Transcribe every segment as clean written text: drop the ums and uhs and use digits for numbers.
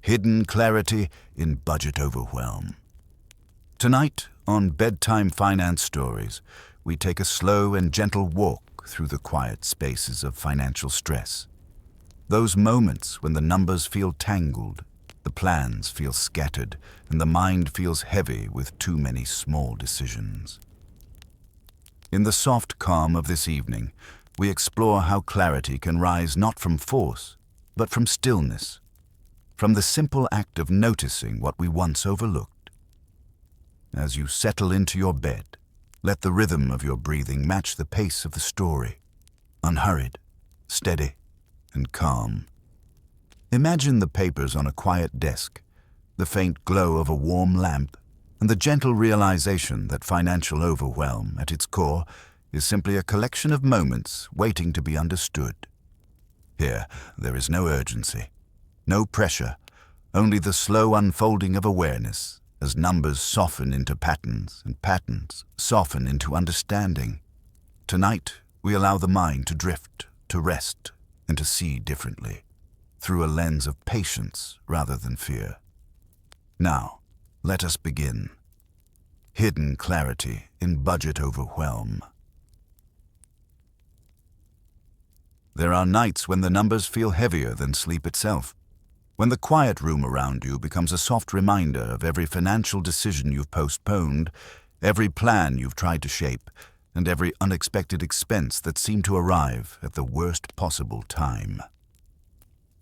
hidden clarity in budget overwhelm. Tonight, on Bedtime Finance Stories, we take a slow and gentle walk through the quiet spaces of financial stress. Those moments when the numbers feel tangled, the plans feel scattered, and the mind feels heavy with too many small decisions. In the soft calm of this evening, we explore how clarity can rise not from force, but from stillness, from the simple act of noticing what we once overlooked. As you settle into your bed, let the rhythm of your breathing match the pace of the story, unhurried, steady, and calm. Imagine the papers on a quiet desk, the faint glow of a warm lamp, and the gentle realization that financial overwhelm, at its core, is simply a collection of moments waiting to be understood. Here, there is no urgency, no pressure, only the slow unfolding of awareness as numbers soften into patterns and patterns soften into understanding. Tonight, we allow the mind to drift, to rest, and to see differently, through a lens of patience rather than fear. Now, let us begin. Hidden clarity in budget overwhelm. There are nights when the numbers feel heavier than sleep itself, when the quiet room around you becomes a soft reminder of every financial decision you've postponed, every plan you've tried to shape, and every unexpected expense that seemed to arrive at the worst possible time.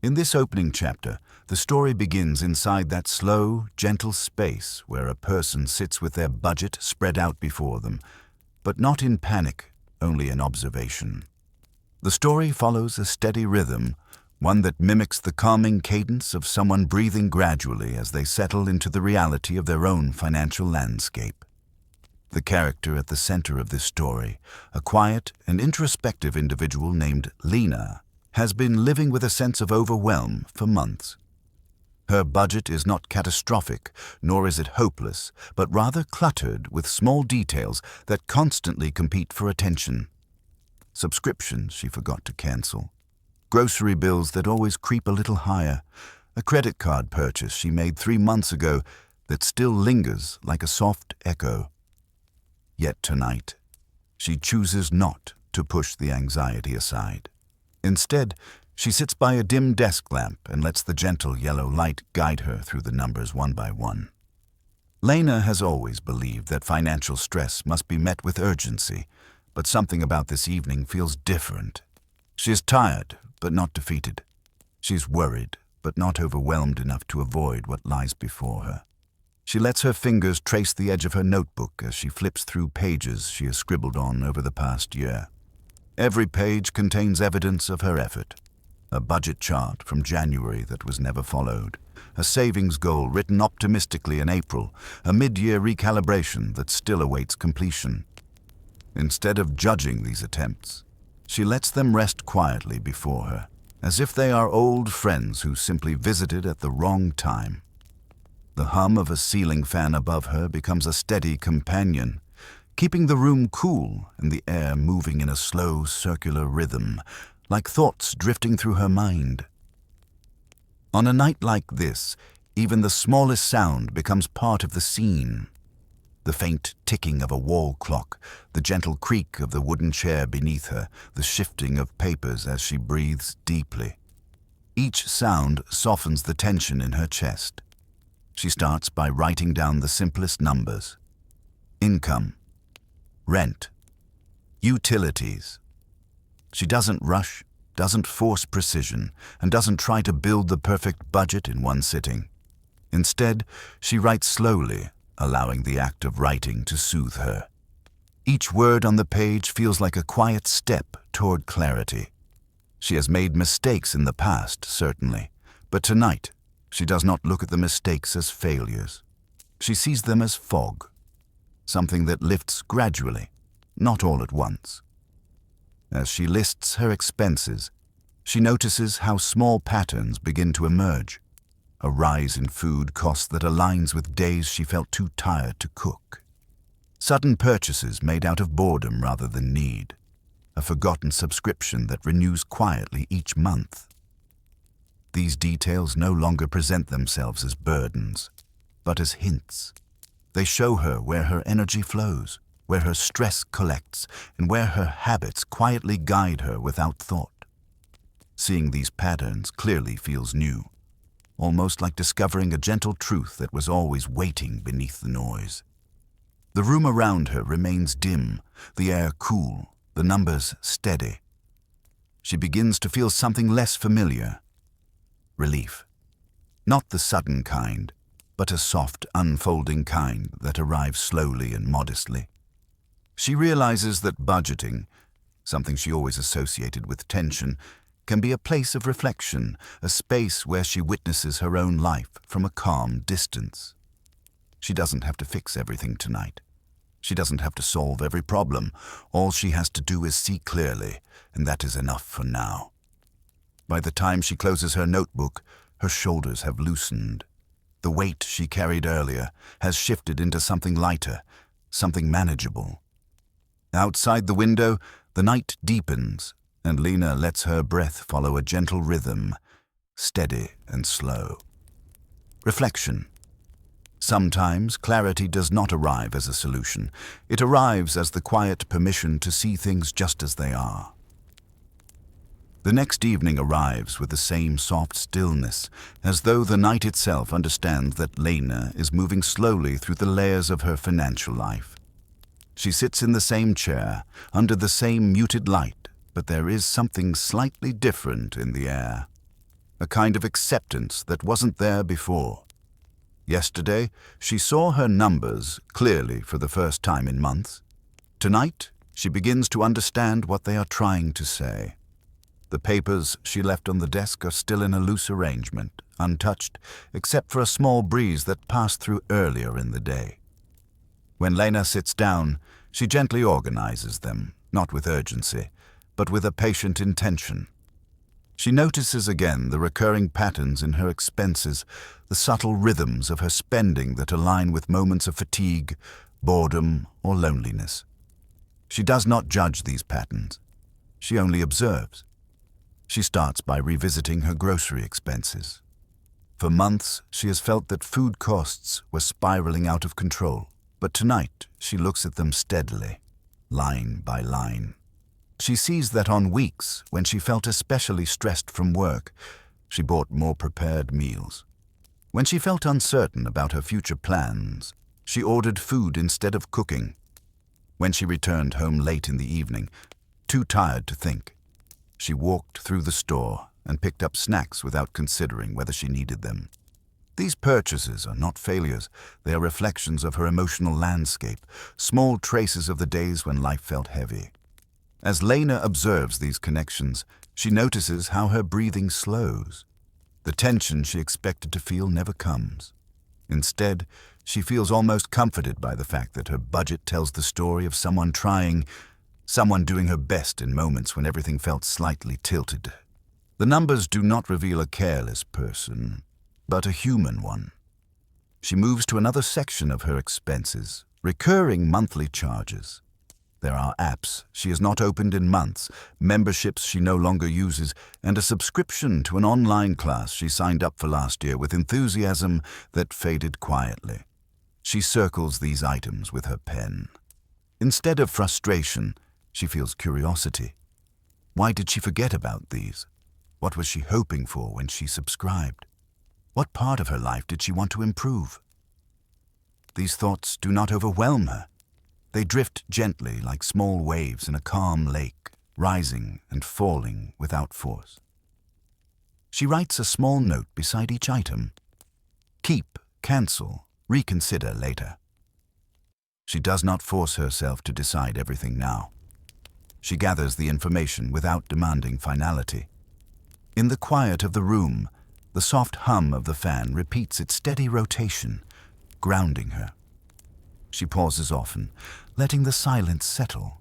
In this opening chapter, the story begins inside that slow, gentle space where a person sits with their budget spread out before them, but not in panic, only in observation. The story follows a steady rhythm, one that mimics the calming cadence of someone breathing gradually as they settle into the reality of their own financial landscape. The character at the center of this story, a quiet and introspective individual named Lena, has been living with a sense of overwhelm for months. Her budget is not catastrophic, nor is it hopeless, but rather cluttered with small details that constantly compete for attention. Subscriptions she forgot to cancel, grocery bills that always creep a little higher, a credit card purchase she made 3 months ago that still lingers like a soft echo. Yet tonight, she chooses not to push the anxiety aside. Instead, she sits by a dim desk lamp and lets the gentle yellow light guide her through the numbers one by one. Lena has always believed that financial stress must be met with urgency, but something about this evening feels different. She is tired, but not defeated. She's worried, but not overwhelmed enough to avoid what lies before her. She lets her fingers trace the edge of her notebook as she flips through pages she has scribbled on over the past year. Every page contains evidence of her effort. A budget chart from January that was never followed, a savings goal written optimistically in April, a mid-year recalibration that still awaits completion. Instead of judging these attempts, she lets them rest quietly before her, as if they are old friends who simply visited at the wrong time. The hum of a ceiling fan above her becomes a steady companion, keeping the room cool and the air moving in a slow, circular rhythm, like thoughts drifting through her mind. On a night like this, even the smallest sound becomes part of the scene. The faint ticking of a wall clock, the gentle creak of the wooden chair beneath her, the shifting of papers as she breathes deeply. Each sound softens the tension in her chest. She starts by writing down the simplest numbers. Income, rent, utilities. She doesn't rush, doesn't force precision, and doesn't try to build the perfect budget in one sitting. Instead, she writes slowly, allowing the act of writing to soothe her. Each word on the page feels like a quiet step toward clarity. She has made mistakes in the past, certainly, but tonight, she does not look at the mistakes as failures. She sees them as fog, something that lifts gradually, not all at once. As she lists her expenses, she notices how small patterns begin to emerge. A rise in food costs that aligns with days she felt too tired to cook. Sudden purchases made out of boredom rather than need. A forgotten subscription that renews quietly each month. These details no longer present themselves as burdens, but as hints. They show her where her energy flows, where her stress collects, and where her habits quietly guide her without thought. Seeing these patterns clearly feels new, almost like discovering a gentle truth that was always waiting beneath the noise. The room around her remains dim, the air cool, the numbers steady. She begins to feel something less familiar. Relief. Not the sudden kind, but a soft, unfolding kind that arrives slowly and modestly. She realizes that budgeting, something she always associated with tension, can be a place of reflection, a space where she witnesses her own life from a calm distance. She doesn't have to fix everything tonight. She doesn't have to solve every problem. All she has to do is see clearly, and that is enough for now. By the time she closes her notebook, her shoulders have loosened. The weight she carried earlier has shifted into something lighter, something manageable. Outside the window, the night deepens, and Lena lets her breath follow a gentle rhythm, steady and slow. Reflection. Sometimes clarity does not arrive as a solution. It arrives as the quiet permission to see things just as they are. The next evening arrives with the same soft stillness, as though the night itself understands that Lena is moving slowly through the layers of her financial life. She sits in the same chair, under the same muted light, but there is something slightly different in the air. A kind of acceptance that wasn't there before. Yesterday, she saw her numbers clearly for the first time in months. Tonight, she begins to understand what they are trying to say. The papers she left on the desk are still in a loose arrangement, untouched, except for a small breeze that passed through earlier in the day. When Lena sits down, she gently organizes them, not with urgency, but with a patient intention. She notices again the recurring patterns in her expenses, the subtle rhythms of her spending that align with moments of fatigue, boredom, or loneliness. She does not judge these patterns. She only observes. She starts by revisiting her grocery expenses. For months, she has felt that food costs were spiraling out of control, but tonight she looks at them steadily, line by line. She sees that on weeks when she felt especially stressed from work, she bought more prepared meals. When she felt uncertain about her future plans, she ordered food instead of cooking. When she returned home late in the evening, too tired to think, she walked through the store and picked up snacks without considering whether she needed them. These purchases are not failures. They are reflections of her emotional landscape, small traces of the days when life felt heavy. As Lena observes these connections, she notices how her breathing slows. The tension she expected to feel never comes. Instead, she feels almost comforted by the fact that her budget tells the story of someone trying, someone doing her best in moments when everything felt slightly tilted. The numbers do not reveal a careless person, but a human one. She moves to another section of her expenses, recurring monthly charges. There are apps she has not opened in months, memberships she no longer uses, and a subscription to an online class she signed up for last year with enthusiasm that faded quietly. She circles these items with her pen. Instead of frustration, she feels curiosity. Why did she forget about these? What was she hoping for when she subscribed? What part of her life did she want to improve? These thoughts do not overwhelm her. They drift gently like small waves in a calm lake, rising and falling without force. She writes a small note beside each item. Keep, cancel, reconsider later. She does not force herself to decide everything now. She gathers the information without demanding finality. In the quiet of the room, the soft hum of the fan repeats its steady rotation, grounding her. She pauses often, letting the silence settle.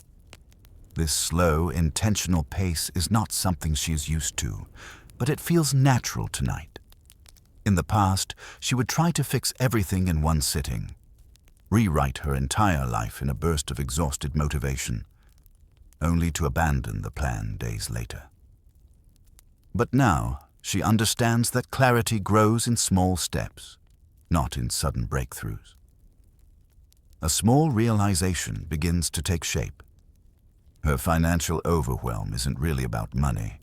This slow, intentional pace is not something she is used to, but it feels natural tonight. In the past, she would try to fix everything in one sitting, rewrite her entire life in a burst of exhausted motivation, only to abandon the plan days later. But now, She understands that clarity grows in small steps, not in sudden breakthroughs. A small realization begins to take shape. Her financial overwhelm isn't really about money.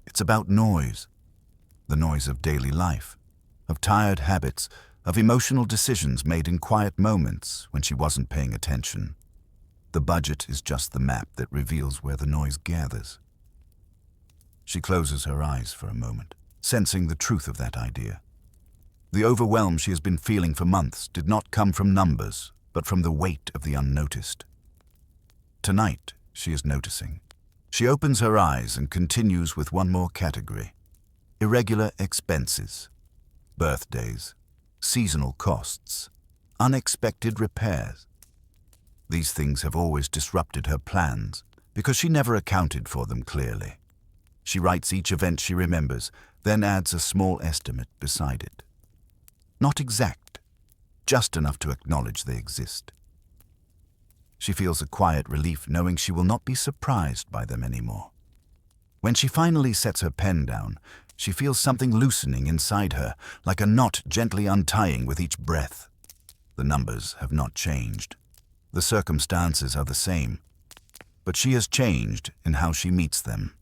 It's about noise. The noise of daily life, of tired habits, of emotional decisions made in quiet moments when she wasn't paying attention. The budget is just the map that reveals where the noise gathers. She closes her eyes for a moment, sensing the truth of that idea. The overwhelm she has been feeling for months did not come from numbers, but from the weight of the unnoticed. Tonight, she is noticing. She opens her eyes and continues with one more category: irregular expenses, birthdays, seasonal costs, unexpected repairs. These things have always disrupted her plans because she never accounted for them clearly. She writes each event she remembers, then adds a small estimate beside it. Not exact, just enough to acknowledge they exist. She feels a quiet relief knowing she will not be surprised by them anymore. When she finally sets her pen down, she feels something loosening inside her, like a knot gently untying with each breath. The numbers have not changed. The circumstances are the same, but she has changed in how she meets them.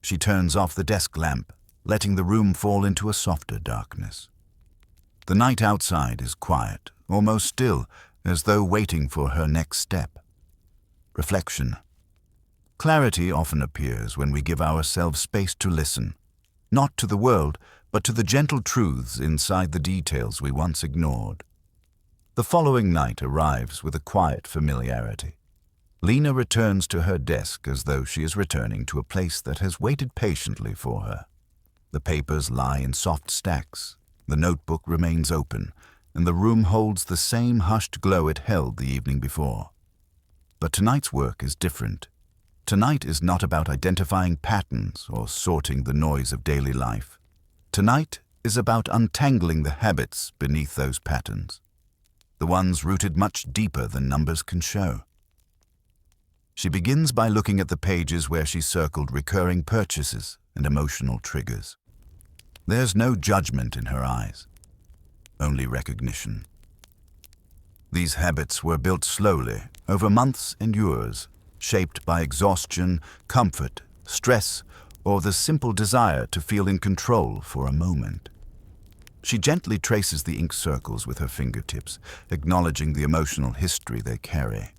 She turns off the desk lamp, letting the room fall into a softer darkness. The night outside is quiet, almost still, as though waiting for her next step. Reflection. Clarity often appears when we give ourselves space to listen, not to the world, but to the gentle truths inside the details we once ignored. The following night arrives with a quiet familiarity. Lena returns to her desk as though she is returning to a place that has waited patiently for her. The papers lie in soft stacks, the notebook remains open, and the room holds the same hushed glow it held the evening before. But tonight's work is different. Tonight is not about identifying patterns or sorting the noise of daily life. Tonight is about untangling the habits beneath those patterns, the ones rooted much deeper than numbers can show. She begins by looking at the pages where she circled recurring purchases and emotional triggers. There's no judgment in her eyes, only recognition. These habits were built slowly, over months and years, shaped by exhaustion, comfort, stress, or the simple desire to feel in control for a moment. She gently traces the ink circles with her fingertips, acknowledging the emotional history they carry.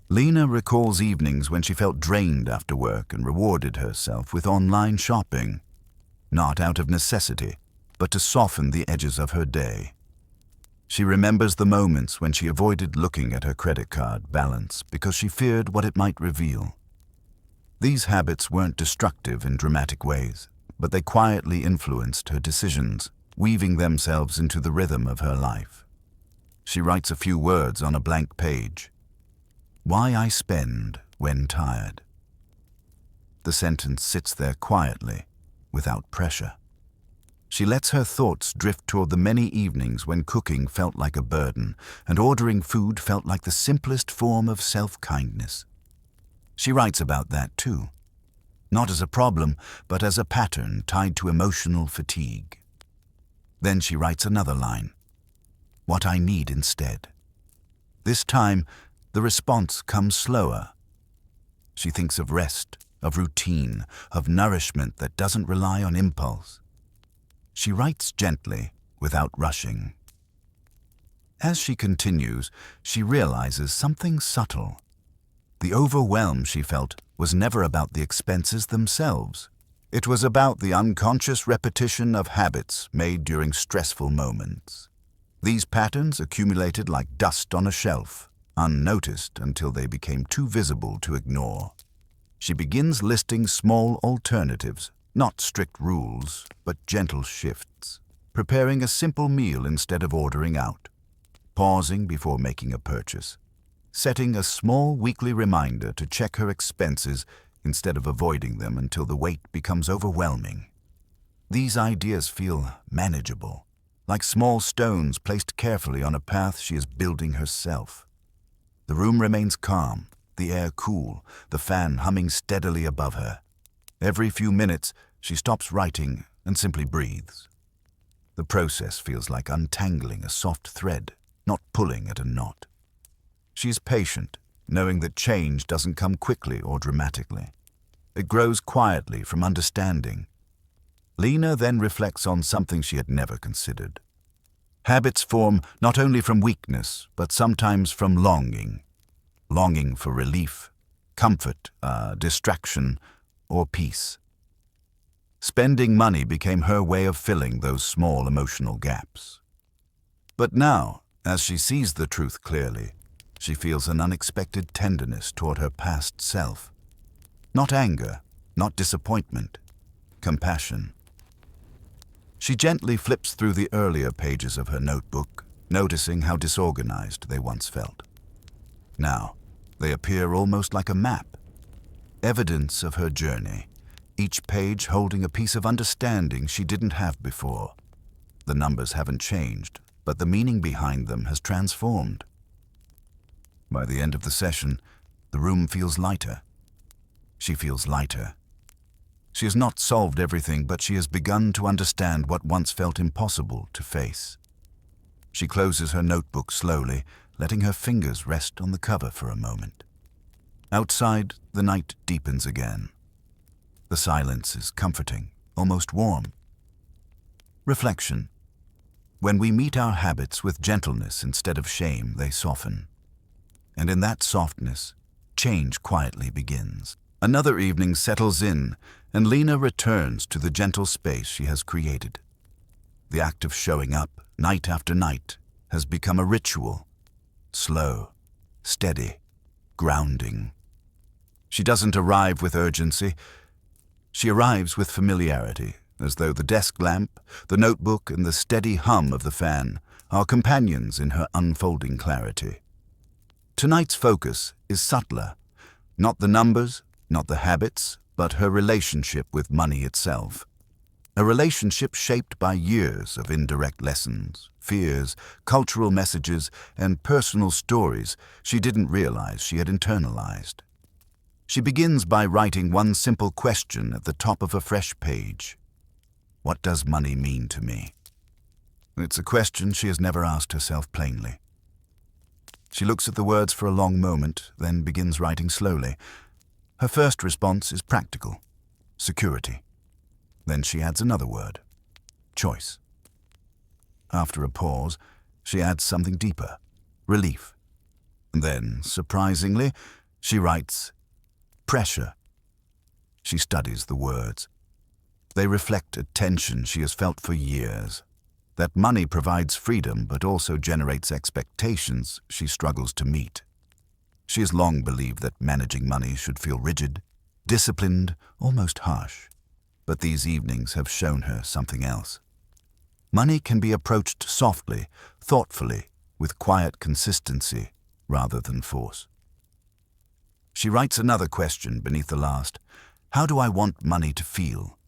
Lena recalls evenings when she felt drained after work and rewarded herself with online shopping, not out of necessity, but to soften the edges of her day. She remembers the moments when she avoided looking at her credit card balance because she feared what it might reveal. These habits weren't destructive in dramatic ways, but they quietly influenced her decisions, weaving themselves into the rhythm of her life. She writes a few words on a blank page. Why I spend when tired. The sentence sits there quietly, without pressure. She lets her thoughts drift toward the many evenings when cooking felt like a burden and ordering food felt like the simplest form of self-kindness. She writes about that too, not as a problem, but as a pattern tied to emotional fatigue. Then she writes another line, what I need instead. This time, the response comes slower. She thinks of rest, of routine, of nourishment that doesn't rely on impulse. She writes gently, without rushing. As she continues, she realizes something subtle. The overwhelm she felt was never about the expenses themselves. It was about the unconscious repetition of habits made during stressful moments. These patterns accumulated like dust on a shelf, unnoticed until they became too visible to ignore. She begins listing small alternatives, not strict rules, but gentle shifts. Preparing a simple meal instead of ordering out. Pausing before making a purchase. Setting a small weekly reminder to check her expenses instead of avoiding them until the weight becomes overwhelming. These ideas feel manageable, like small stones placed carefully on a path she is building herself. The room remains calm, the air cool, the fan humming steadily above her. Every few minutes, She stops writing and simply breathes. The process feels like untangling a soft thread, not pulling at a knot. She is patient, knowing that change doesn't come quickly or dramatically. It grows quietly from understanding. Lena then reflects on something she had never considered. Habits form not only from weakness, but sometimes from longing. Longing for relief, comfort, distraction, or peace. Spending money became her way of filling those small emotional gaps. But now, as she sees the truth clearly, she feels an unexpected tenderness toward her past self. Not anger, not disappointment, compassion. She gently flips through the earlier pages of her notebook, noticing how disorganized they once felt. Now, they appear almost like a map, evidence of her journey, each page holding a piece of understanding she didn't have before. The numbers haven't changed, but the meaning behind them has transformed. By the end of the session, the room feels lighter. She feels lighter. She has not solved everything, but she has begun to understand what once felt impossible to face. She closes her notebook slowly, letting her fingers rest on the cover for a moment. Outside, the night deepens again. The silence is comforting, almost warm. Reflection. When we meet our habits with gentleness instead of shame, they soften. And in that softness, change quietly begins. Another evening settles in, and Lena returns to the gentle space she has created. The act of showing up, night after night, has become a ritual. Slow, steady, grounding. She doesn't arrive with urgency. She arrives with familiarity, as though the desk lamp, the notebook, and the steady hum of the fan are companions in her unfolding clarity. Tonight's focus is subtler. Not the numbers, not the habits, but her relationship with money itself. A relationship shaped by years of indirect lessons, fears, cultural messages, and personal stories she didn't realize she had internalized. She begins by writing one simple question at the top of a fresh page. What does money mean to me? It's a question she has never asked herself plainly. She looks at the words for a long moment, then begins writing slowly. Her first response is practical, security. Then she adds another word, choice. After a pause, she adds something deeper, relief. And then, surprisingly, she writes, pressure. She studies the words. They reflect a tension she has felt for years. That money provides freedom but also generates expectations she struggles to meet. She has long believed that managing money should feel rigid, disciplined, almost harsh. But these evenings have shown her something else. Money can be approached softly, thoughtfully, with quiet consistency rather than force. She writes another question beneath the last. How do I want money to feel?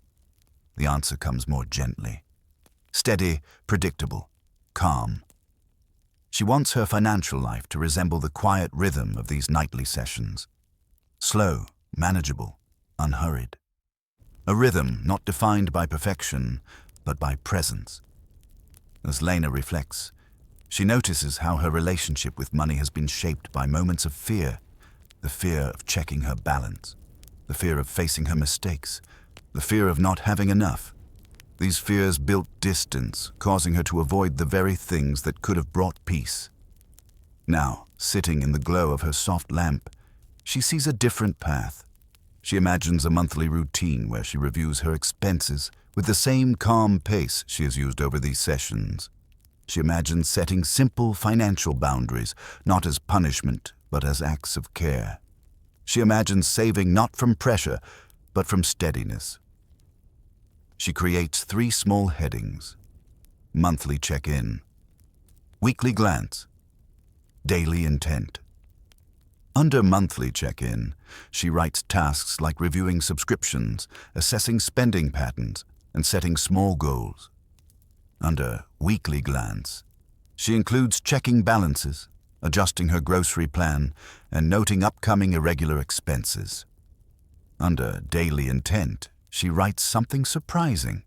The answer comes more gently. Steady, predictable, calm. She wants her financial life to resemble the quiet rhythm of these nightly sessions. Slow, manageable, unhurried. A rhythm not defined by perfection, but by presence. As Lena reflects, she notices how her relationship with money has been shaped by moments of fear. The fear of checking her balance, the fear of facing her mistakes, the fear of not having enough. These fears built distance, causing her to avoid the very things that could have brought peace. Now, sitting in the glow of her soft lamp, she sees a different path. She imagines a monthly routine where she reviews her expenses with the same calm pace she has used over these sessions. She imagines setting simple financial boundaries, not as punishment, but as acts of care. She imagines saving not from pressure, but from steadiness. She creates 3 small headings: monthly check-in, weekly glance, daily intent. Under monthly check-in, she writes tasks like reviewing subscriptions, assessing spending patterns, and setting small goals. Under weekly glance, she includes checking balances, adjusting her grocery plan, and noting upcoming irregular expenses. Under daily intent, she writes something surprising.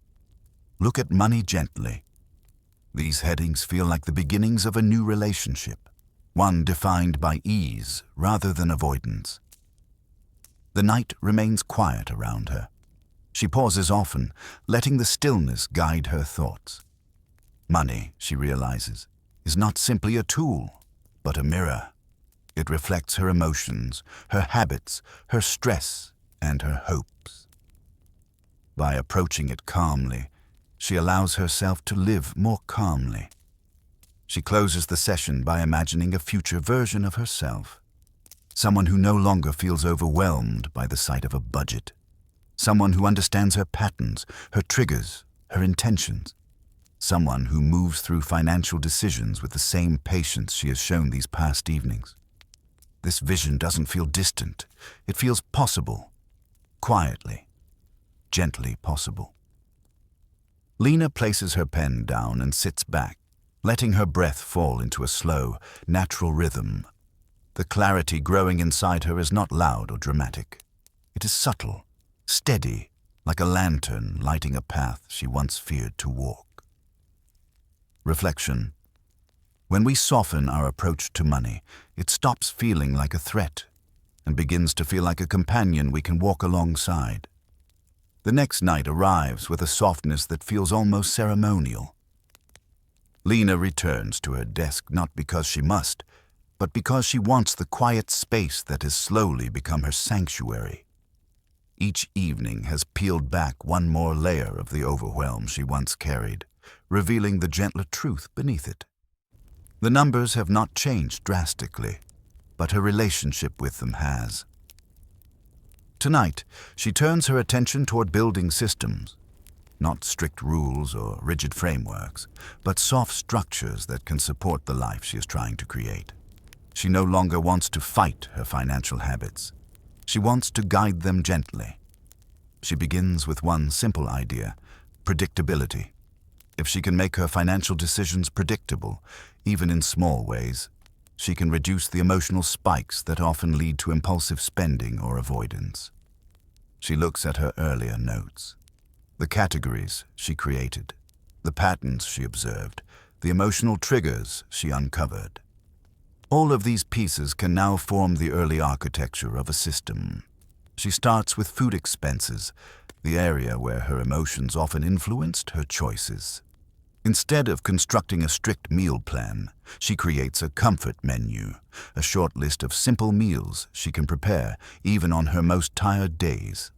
Look at money gently. These headings feel like the beginnings of a new relationship, one defined by ease rather than avoidance. The night remains quiet around her. She pauses often, letting the stillness guide her thoughts. Money, she realizes, is not simply a tool, but a mirror. It reflects her emotions, her habits, her stress, and her hopes. By approaching it calmly, she allows herself to live more calmly. She closes the session by imagining a future version of herself, someone who no longer feels overwhelmed by the sight of a budget, someone who understands her patterns, her triggers, her intentions, someone who moves through financial decisions with the same patience she has shown these past evenings. This vision doesn't feel distant. It feels possible, quietly, gently possible. Lena places her pen down and sits back, letting her breath fall into a slow, natural rhythm. The clarity growing inside her is not loud or dramatic. It is subtle, steady, like a lantern lighting a path she once feared to walk. Reflection. When we soften our approach to money, it stops feeling like a threat and begins to feel like a companion we can walk alongside. The next night arrives with a softness that feels almost ceremonial. Lena returns to her desk not because she must, but because she wants the quiet space that has slowly become her sanctuary. Each evening has peeled back one more layer of the overwhelm she once carried, revealing the gentler truth beneath it. The numbers have not changed drastically, but her relationship with them has. Tonight, she turns her attention toward building systems, not strict rules or rigid frameworks, but soft structures that can support the life she is trying to create. She no longer wants to fight her financial habits. She wants to guide them gently. She begins with one simple idea: predictability. If she can make her financial decisions predictable, even in small ways, she can reduce the emotional spikes that often lead to impulsive spending or avoidance. She looks at her earlier notes. The categories she created, the patterns she observed, the emotional triggers she uncovered. All of these pieces can now form the early architecture of a system. She starts with food expenses, the area where her emotions often influenced her choices. Instead of constructing a strict meal plan, she creates a comfort menu, a short list of simple meals she can prepare even on her most tired days.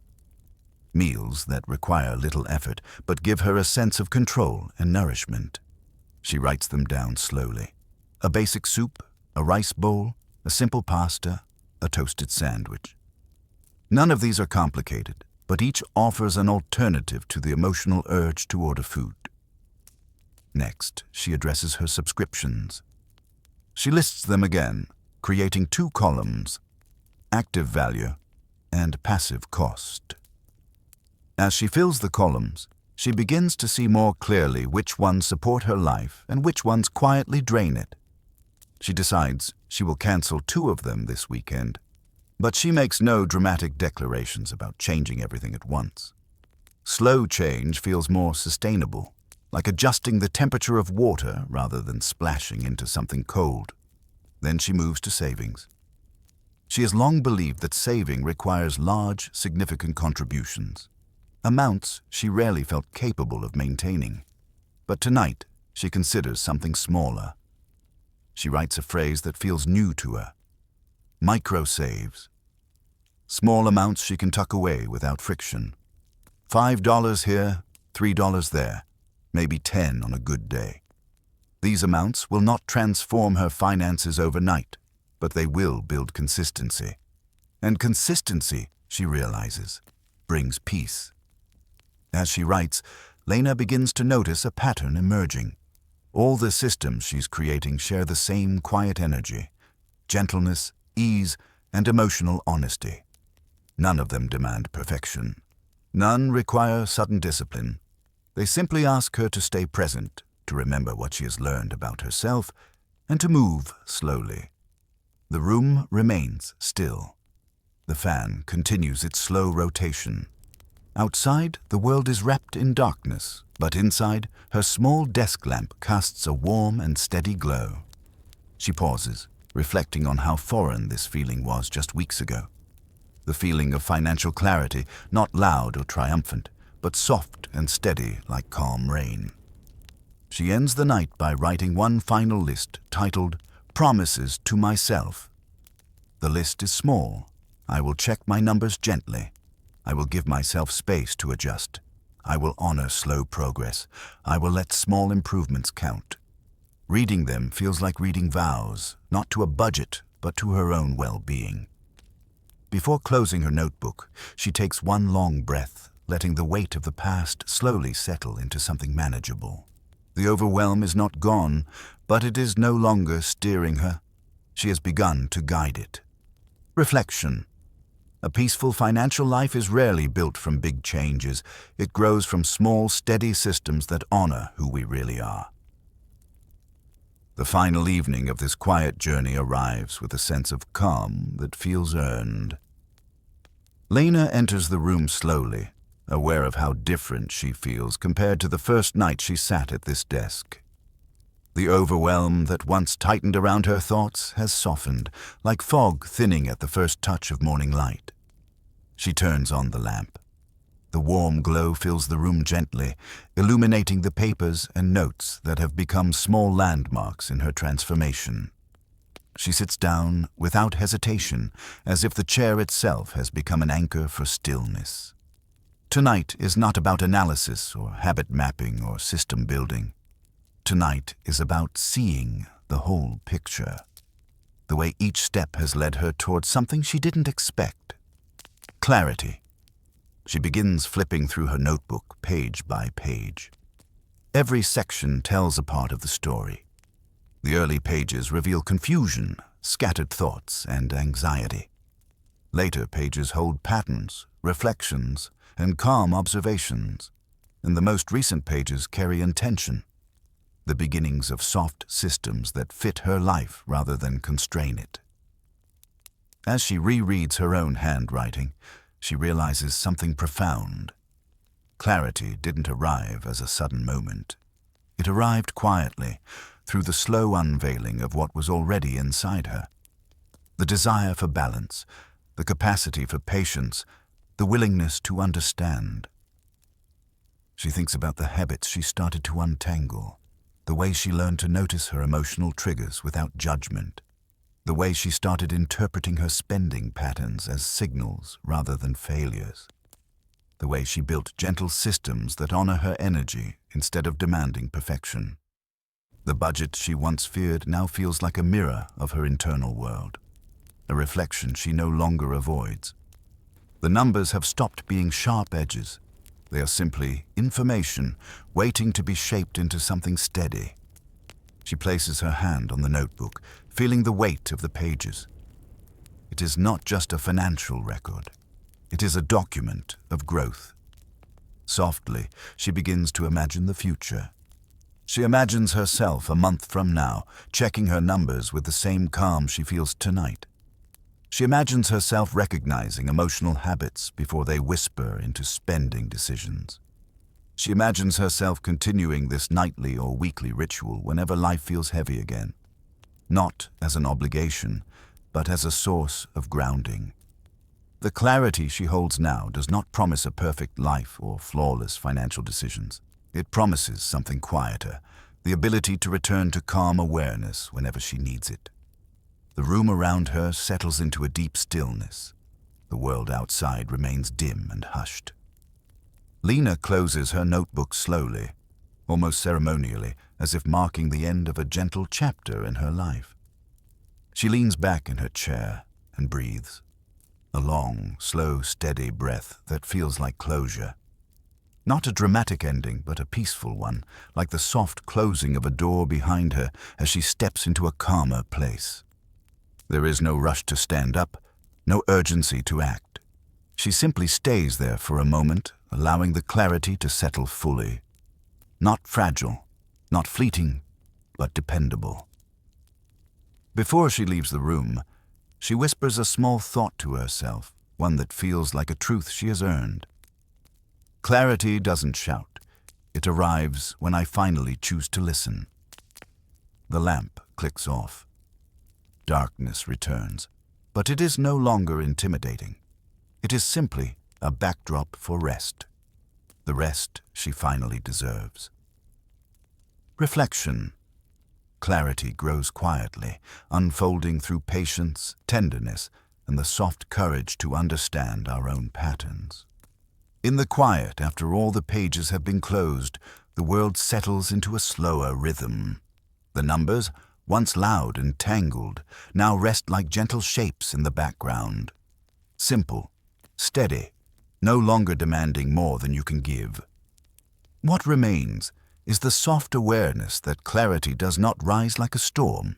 Meals that require little effort but give her a sense of control and nourishment. She writes them down slowly. A basic soup, a rice bowl, a simple pasta, a toasted sandwich. None of these are complicated, but each offers an alternative to the emotional urge to order food. Next, she addresses her subscriptions. She lists them again, creating 2 columns: active value and passive cost. As she fills the columns, she begins to see more clearly which ones support her life and which ones quietly drain it. She decides she will cancel 2 of them this weekend, but she makes no dramatic declarations about changing everything at once. Slow change feels more sustainable, like adjusting the temperature of water rather than splashing into something cold. Then she moves to savings. She has long believed that saving requires large, significant contributions, amounts she rarely felt capable of maintaining. But tonight, she considers something smaller. She writes a phrase that feels new to her: micro-saves. Small amounts she can tuck away without friction. $5 here, $3 there, maybe 10 on a good day. These amounts will not transform her finances overnight, but they will build consistency. And consistency, she realizes, brings peace. As she writes, Lena begins to notice a pattern emerging. All the systems she's creating share the same quiet energy: gentleness, ease, and emotional honesty. None of them demand perfection. None require sudden discipline. They simply ask her to stay present, to remember what she has learned about herself, and to move slowly. The room remains still. The fan continues its slow rotation. Outside, the world is wrapped in darkness, but inside, her small desk lamp casts a warm and steady glow. She pauses, reflecting on how foreign this feeling was just weeks ago. The feeling of financial clarity, not loud or triumphant, but soft and steady like calm rain. She ends the night by writing one final list titled, "Promises to Myself." The list is small. I will check my numbers gently. I will give myself space to adjust. I will honor slow progress. I will let small improvements count. Reading them feels like reading vows, not to a budget, but to her own well-being. Before closing her notebook, she takes one long breath, letting the weight of the past slowly settle into something manageable. The overwhelm is not gone, but it is no longer steering her. She has begun to guide it. Reflection. A peaceful financial life is rarely built from big changes. It grows from small, steady systems that honor who we really are. The final evening of this quiet journey arrives with a sense of calm that feels earned. Lena enters the room slowly, aware of how different she feels compared to the first night she sat at this desk. The overwhelm that once tightened around her thoughts has softened, like fog thinning at the first touch of morning light. She turns on the lamp. The warm glow fills the room gently, illuminating the papers and notes that have become small landmarks in her transformation. She sits down without hesitation, as if the chair itself has become an anchor for stillness. Tonight is not about analysis or habit mapping or system building. Tonight is about seeing the whole picture, the way each step has led her towards something she didn't expect. Clarity. She begins flipping through her notebook page by page. Every section tells a part of the story. The early pages reveal confusion, scattered thoughts, and anxiety. Later pages hold patterns, reflections, and calm observations, and the most recent pages carry intention, the beginnings of soft systems that fit her life rather than constrain it. As she rereads her own handwriting, she realizes something profound. Clarity didn't arrive as a sudden moment. It arrived quietly, through the slow unveiling of what was already inside her. The desire for balance, the capacity for patience, the willingness to understand. She thinks about the habits she started to untangle, the way she learned to notice her emotional triggers without judgment, the way she started interpreting her spending patterns as signals rather than failures, the way she built gentle systems that honor her energy instead of demanding perfection. The budget she once feared now feels like a mirror of her internal world, a reflection she no longer avoids. The numbers have stopped being sharp edges. They are simply information waiting to be shaped into something steady. She places her hand on the notebook, feeling the weight of the pages. It is not just a financial record. It is a document of growth. Softly, she begins to imagine the future. She imagines herself a month from now, checking her numbers with the same calm she feels tonight. She imagines herself recognizing emotional habits before they whisper into spending decisions. She imagines herself continuing this nightly or weekly ritual whenever life feels heavy again, not as an obligation, but as a source of grounding. The clarity she holds now does not promise a perfect life or flawless financial decisions. It promises something quieter, the ability to return to calm awareness whenever she needs it. The room around her settles into a deep stillness. The world outside remains dim and hushed. Lena closes her notebook slowly, almost ceremonially, as if marking the end of a gentle chapter in her life. She leans back in her chair and breathes, a long, slow, steady breath that feels like closure. Not a dramatic ending, but a peaceful one, like the soft closing of a door behind her as she steps into a calmer place. There is no rush to stand up, no urgency to act. She simply stays there for a moment, allowing the clarity to settle fully. Not fragile, not fleeting, but dependable. Before she leaves the room, she whispers a small thought to herself, one that feels like a truth she has earned. Clarity doesn't shout. It arrives when I finally choose to listen. The lamp clicks off. Darkness returns, but it is no longer intimidating. It is simply a backdrop for rest. The rest she finally deserves. Reflection. Clarity grows quietly, unfolding through patience, tenderness, and the soft courage to understand our own patterns. In the quiet, after all the pages have been closed, the world settles into a slower rhythm. The numbers, once loud and tangled, now rest like gentle shapes in the background. Simple, steady, no longer demanding more than you can give. What remains is the soft awareness that clarity does not rise like a storm.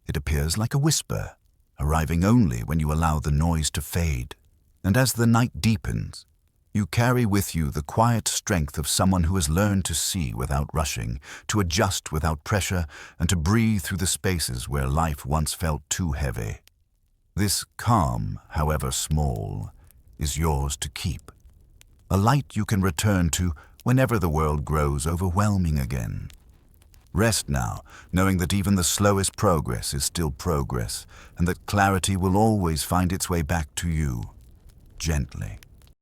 It appears like a whisper, arriving only when you allow the noise to fade. And as the night deepens, you carry with you the quiet strength of someone who has learned to see without rushing, to adjust without pressure, and to breathe through the spaces where life once felt too heavy. This calm, however small, is yours to keep. A light you can return to whenever the world grows overwhelming again. Rest now, knowing that even the slowest progress is still progress, and that clarity will always find its way back to you, gently.